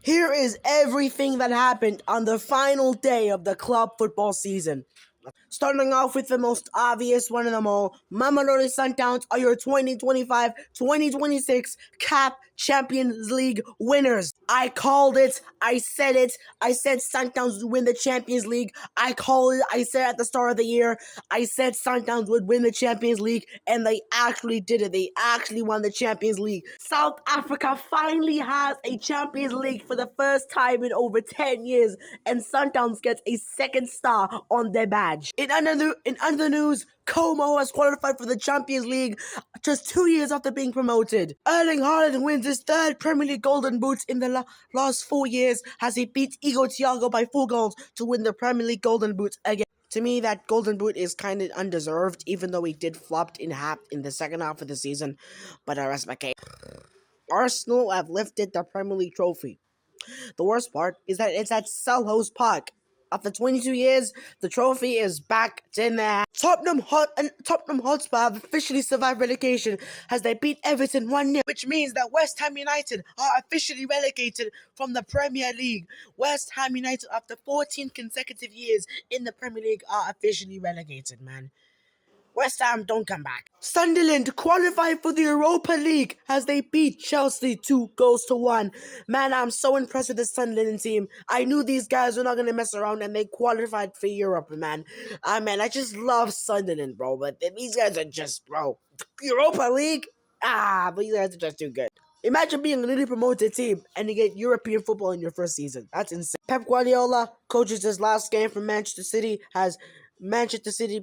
Here is everything that happened on the final day of the club football season. Starting off with the most obvious one of them all, Mamelodi Sundowns are your 2025-2026 CAF Champions League winners. I called it. I said it. I said Sundowns would win the Champions League. I called it. I said at the start of the year, I said Sundowns would win the Champions League, and they actually did it. They actually won the Champions League. South Africa finally has a Champions League for the first time in over 10 years, and Sundowns gets a second star on their badge. In other news, Como has qualified for the Champions League just 2 years after being promoted. Erling Haaland wins his third Premier League Golden Boots in the last 4 years as he beats Igor Thiago by 4 goals to win the Premier League Golden Boots again. To me, that Golden Boot is kind of undeserved, even though he did flop in the second half of the season. But I rest my case. Arsenal have lifted the Premier League trophy. The worst part is that it's at Selhurst Park. After 22 years, the trophy is back in there. Tottenham Hotspur have officially survived relegation as they beat Everton 1-0, which means that West Ham United are officially relegated from the Premier League. West Ham United, after 14 consecutive years in the Premier League, are officially relegated, man. West Ham don't come back. Sunderland qualified for the Europa League as they beat Chelsea 2-1. Man, I'm so impressed with the Sunderland team. I knew these guys were not going to mess around, and they qualified for Europe, man. I just love Sunderland, bro. But these guys are just, bro. Europa League? But these guys are just too good. Imagine being a newly promoted team and you get European football in your first season. That's insane. Pep Guardiola coaches his last game for Manchester City as Manchester City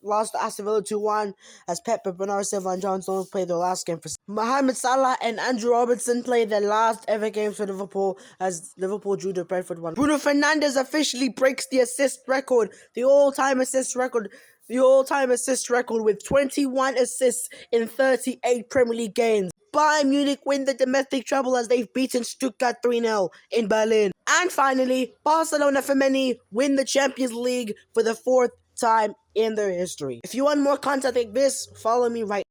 lost to Aston Villa 2-1 as Pep, Bernardo Silva, and John Stones played their last game for Mohamed Salah and Andrew Robertson played their last ever games for Liverpool as Liverpool drew to Brentford 1. Bruno Fernandes officially breaks the assist record, the all-time assist record with 21 assists in 38 Premier League games. Bayern Munich win the domestic treble as they've beaten Stuttgart 3-0 in Berlin. And finally, Barcelona Femení win the Champions League for the 4th time in their history. If you want more content like this, follow me right